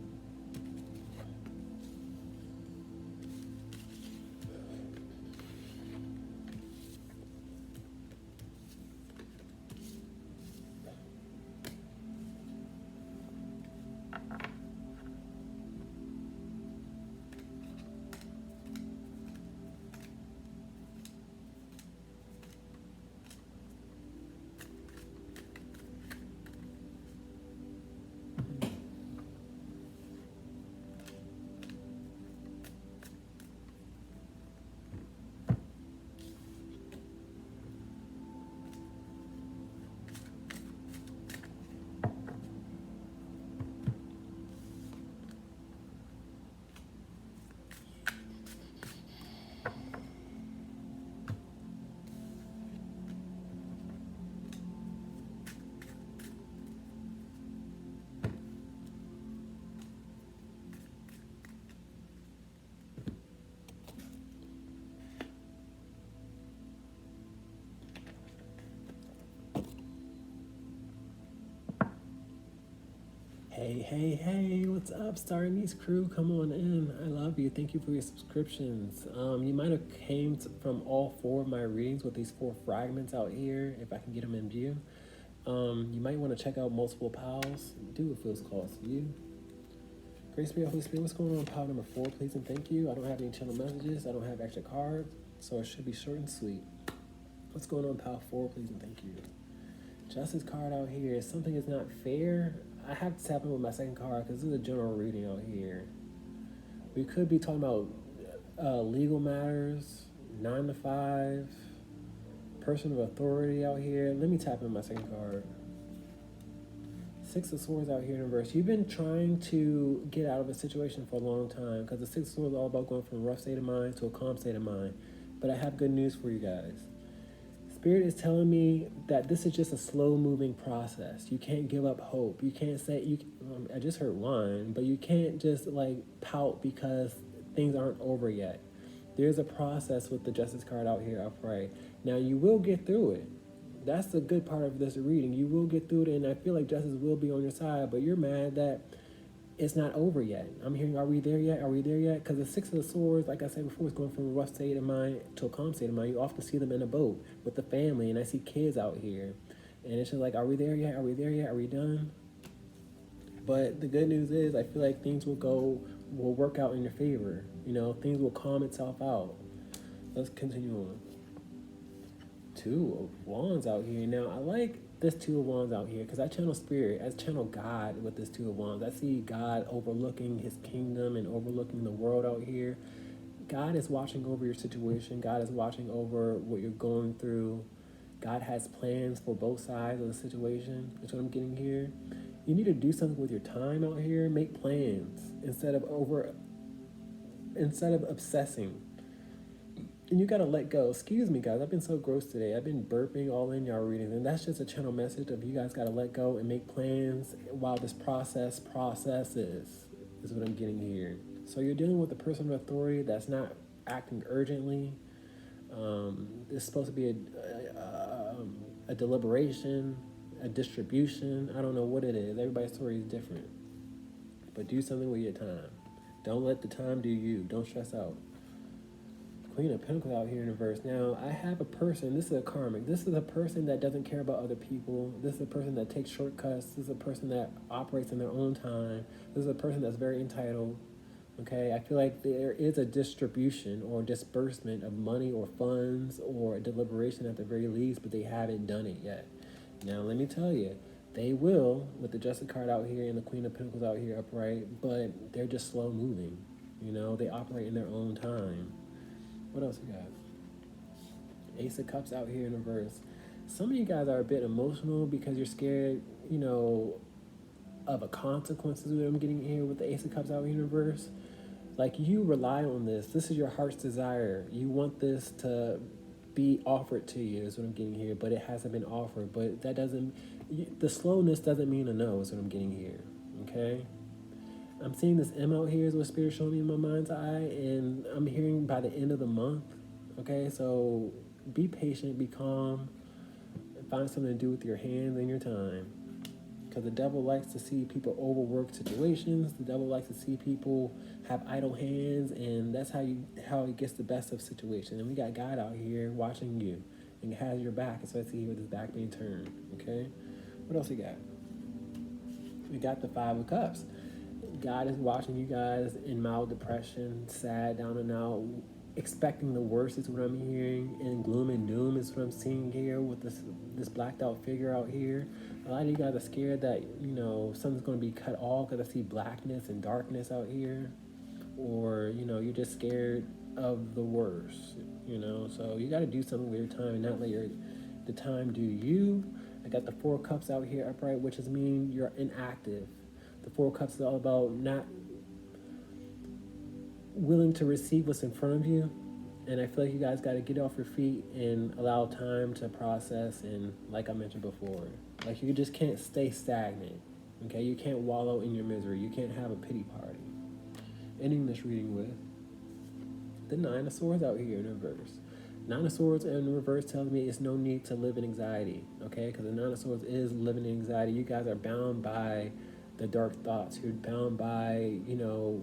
Speaker 1: Hey, what's up, Star Anise crew? Come on in. I love you. Thank you for your subscriptions. You might have came from all four of my readings with these four fragments out here, if I can get them in view. You might want to check out multiple piles. Do what feels close to you. Grace be, Holy Spirit. What's going on pile number 4, please and thank you. I don't have any channel messages. I don't have extra cards, so it should be short and sweet. What's going on pile 4, please and thank you. Justice card out here. Something is not fair. I have to tap in with my second card because this is a general reading out here. We could be talking about legal matters, 9 to 5, person of authority out here. Let me tap in my second card. 6 of Swords out here in reverse. You've been trying to get out of a situation for a long time, because the 6 of Swords is all about going from a rough state of mind to a calm state of mind. But I have good news for you guys. Spirit is telling me that this is just a slow-moving process. You can't give up hope. You can't say, I just heard whine, but you can't just like pout because things aren't over yet. There's a process with the Justice card out here upright. Now, you will get through it. That's the good part of this reading. You will get through it, and I feel like justice will be on your side, but you're mad that it's not over yet. I'm hearing, are we there yet? Are we there yet? Because the 6 of Swords, like I said before, is going from a rough state of mind to a calm state of mind. You often see them in a boat with the family, and I see kids out here. And it's just like, are we there yet? Are we there yet? Are we done? But the good news is, I feel like things will work out in your favor. You know, things will calm itself out. Let's continue on. 2 of Wands out here. Now, I like this 2 of Wands out here because I channel spirit, I channel God with this 2 of Wands. I see God overlooking his kingdom and overlooking the world out here. God is watching over your situation. God is watching over what you're going through. God has plans for both sides of the situation. That's what I'm getting here. You need to do something with your time out here. Make plans instead of obsessing. And you gotta let go. Excuse me, guys. I've been so gross today. I've been burping all in y'all readings, and that's just a channel message of you guys gotta let go and make plans while this process processes, is what I'm getting here. So you're dealing with a person of authority that's not acting urgently. It's supposed to be a deliberation, a distribution. I don't know what it is. Everybody's story is different. But do something with your time. Don't let the time do you. Don't stress out. Queen of Pentacles out here in reverse. Now, I have a person, this is a karmic. This is a person that doesn't care about other people. This is a person that takes shortcuts. This is a person that operates in their own time. This is a person that's very entitled. Okay, I feel like there is a distribution or disbursement of money or funds or a deliberation at the very least, but they haven't done it yet. Now, let me tell you, they will, with the Justice card out here and the Queen of Pentacles out here upright, but they're just slow moving. You know, they operate in their own time. What else we got? Ace of Cups out here in reverse. Some of you guys are a bit emotional because you're scared, you know, of a consequences that I'm getting here with the Ace of Cups out here in reverse. Like, you rely on this. This is your heart's desire. You want this to be offered to you is what I'm getting here, but it hasn't been offered. But that doesn't, the slowness doesn't mean a no is what I'm getting here, okay? I'm seeing this M out here is what Spirit's showing me in my mind's eye, and I'm hearing by the end of the month, okay? So be patient, be calm, and find something to do with your hands and your time. Because the devil likes to see people overwork situations. The devil likes to see people have idle hands, and that's how he gets the best of situations. And we got God out here watching you, and has your back, especially with his back being turned, okay? What else we got? We got the Five of Cups. God is watching you guys in mild depression, sad, down and out, expecting the worst is what I'm hearing, and gloom and doom is what I'm seeing here with this blacked out figure out here. A lot of you guys are scared that, you know, something's going to be cut off because I see blackness and darkness out here, or, you know, you're just scared of the worst, you know. So you got to do something with your time and not let the time do you. I got the Four of Cups out here upright, which is mean you're inactive. The Four of Cups is all about not willing to receive what's in front of you. And I feel like you guys got to get off your feet and allow time to process. And like I mentioned before, like, you just can't stay stagnant. Okay, you can't wallow in your misery. You can't have a pity party. Ending this reading with the Nine of Swords out here in reverse. Nine of Swords in reverse tells me it's no need to live in anxiety. Okay, because the Nine of Swords is living in anxiety. You guys are bound by the dark thoughts. You're bound by, you know,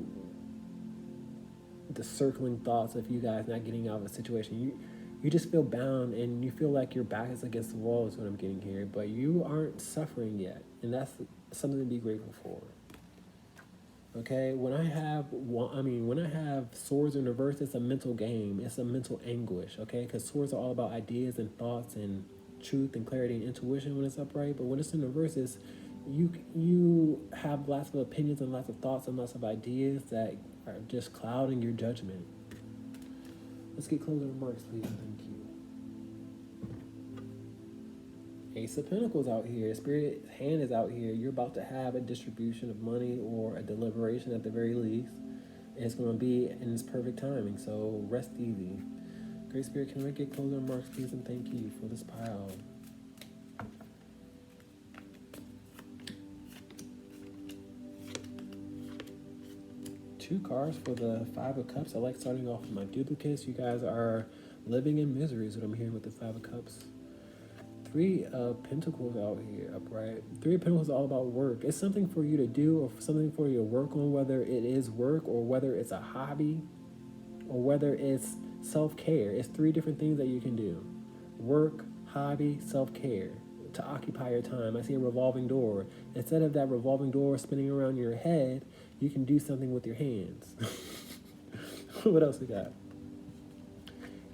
Speaker 1: the circling thoughts of you guys not getting out of a situation. You just feel bound, and you feel like your back is against the wall is what I'm getting here, but you aren't suffering yet, and that's something to be grateful for. Okay, when I have swords in reverse, it's a mental game. It's a mental anguish, okay? Because swords are all about ideas and thoughts and truth and clarity and intuition when it's upright, but when it's in reverse, it's you have lots of opinions and lots of thoughts and lots of ideas that are just clouding your judgment. Let's get closing remarks, please. Thank you. Ace of Pentacles out here. Spirit hand is out here. You're about to have a distribution of money or a deliberation at the very least. And it's going to be in its perfect timing, so rest easy. Great Spirit, can I get closing remarks, please? And thank you for this pile. Two cards for the Five of Cups. I like starting off with my duplicates. You guys are living in misery is what I'm hearing with the Five of Cups. Three of Pentacles out here upright. Three of Pentacles is all about work. It's something for you to do or something for you to work on, whether it is work or whether it's a hobby or whether it's self-care. It's three different things that you can do. Work, hobby, self-care. To occupy your time. I see a revolving door. Instead of that revolving door spinning around your head, you can do something with your hands. What else we got?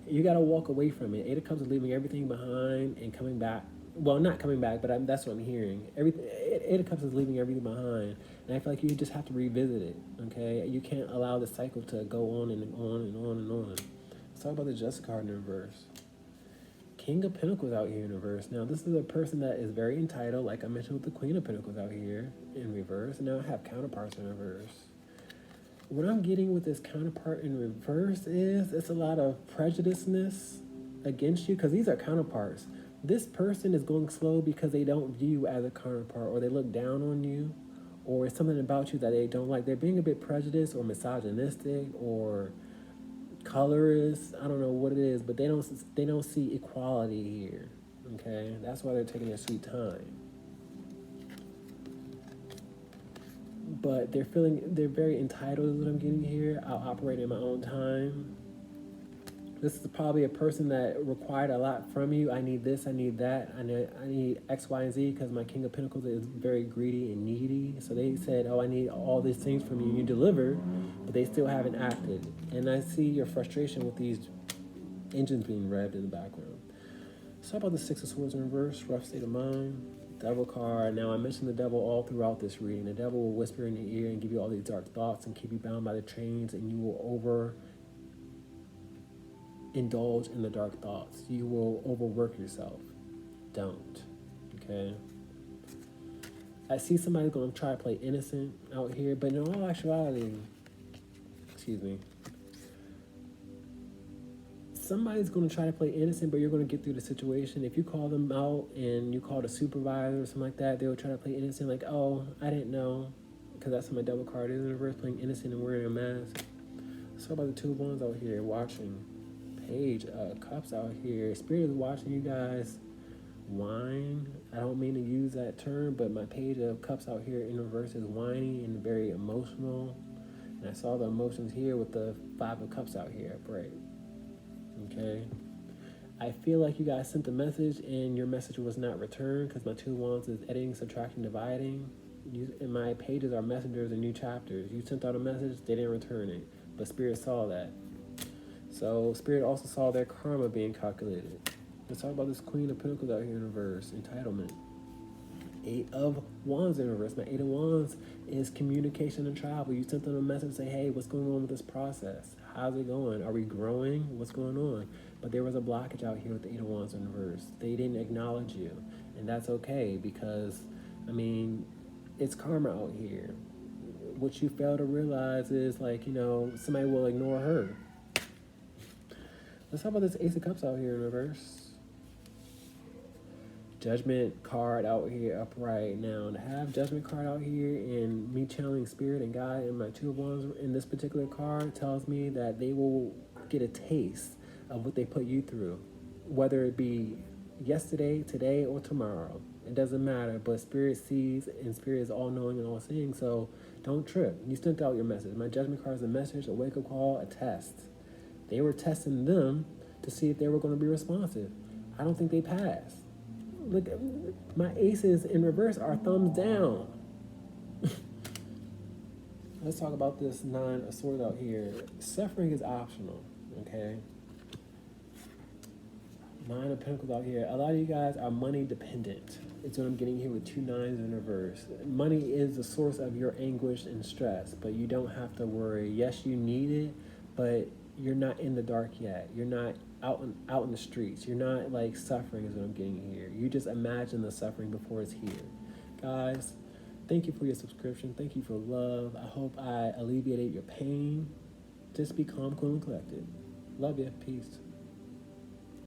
Speaker 1: You got to walk away from it. Eight of Cups is leaving everything behind and coming back. Well, not coming back, but that's what I'm hearing. Eight of Cups is leaving everything behind. And I feel like you just have to revisit it, okay? You can't allow the cycle to go on and on and on and on. Let's talk about the Justice card in reverse. King of Pentacles out here in reverse. Now, this is a person that is very entitled, like I mentioned with the Queen of Pentacles out here in reverse. And now I have counterparts in reverse. What I'm getting with this counterpart in reverse is it's a lot of prejudiceness against you because these are counterparts. This person is going slow because they don't view you as a counterpart, or they look down on you, or it's something about you that they don't like. They're being a bit prejudiced or misogynistic or colorist. I don't know what it is, but they don't see equality here. Okay, that's why they're taking their sweet time. but they're very entitled is what I'm getting here. I'll operate in my own time. This is probably a person that required a lot from you. I need this, I need that, I need X, Y, and Z, because my King of Pentacles is very greedy and needy. So they said, oh, I need all these things from you. You delivered, but they still haven't acted. And I see your frustration with these engines being revved in the background. Let's talk about the Six of Swords in reverse, rough state of mind. Devil card. Now, I mentioned the devil all throughout this reading. The devil will whisper in your ear and give you all these dark thoughts and keep you bound by the chains, and you will indulge in the dark thoughts. You will overwork yourself. Don't. Okay? I see somebody going to try to play innocent out here, but in all actuality, excuse me, somebody's going to try to play innocent, but you're going to get through the situation. If you call them out and you call the supervisor or something like that, they will try to play innocent, like, oh, I didn't know, because that's what my devil card is in reverse, playing innocent and wearing a mask. Let's talk about the Two of Wands out here watching. Page of Cups out here. Spirit is watching you guys whine. I don't mean to use that term, but my Page of Cups out here in reverse is whiny and very emotional. And I saw the emotions here with the Five of Cups out here upright. Okay. I feel like you guys sent a message and your message was not returned, because my Two of Wands is editing, subtracting, dividing. And my pages are messengers and new chapters. You sent out a message, they didn't return it, but Spirit saw that. So Spirit also saw their karma being calculated. Let's talk about this Queen of Pentacles out here in reverse, entitlement. Eight of Wands in reverse. My Eight of Wands is communication and travel. You sent them a message, say, hey, what's going on with this process? How's it going? Are we growing? What's going on? But there was a blockage out here with the Eight of Wands in reverse. They didn't acknowledge you. And that's okay, because, I mean, it's karma out here. What you fail to realize is, like, you know, somebody will ignore her. Let's talk about this Ace of Cups out here in reverse. Judgment card out here upright. Now, to have Judgment card out here and me channeling Spirit and God and my Two of Wands in this particular card tells me that they will get a taste of what they put you through, whether it be yesterday, today, or tomorrow. It doesn't matter, but Spirit sees, and Spirit is all-knowing and all-seeing, so don't trip. You sent out your message. My Judgment card is a message, a wake-up call, a test. They were testing them to see if they were going to be responsive. I don't think they passed. Look, my aces in reverse are thumbs down. Let's talk about this Nine of Swords out here. Suffering is optional, okay? Nine of Pentacles out here. A lot of you guys are money dependent. It's what I'm getting here with two nines in reverse. Money is the source of your anguish and stress, but you don't have to worry. Yes, you need it, but you're not in the dark yet. You're not out in the streets. You're not like suffering is what I'm getting here. You just imagine the suffering before it's here. Guys, thank you for your subscription. Thank you for love. I hope I alleviated your pain. Just be calm, cool, and collected. Love you. Peace.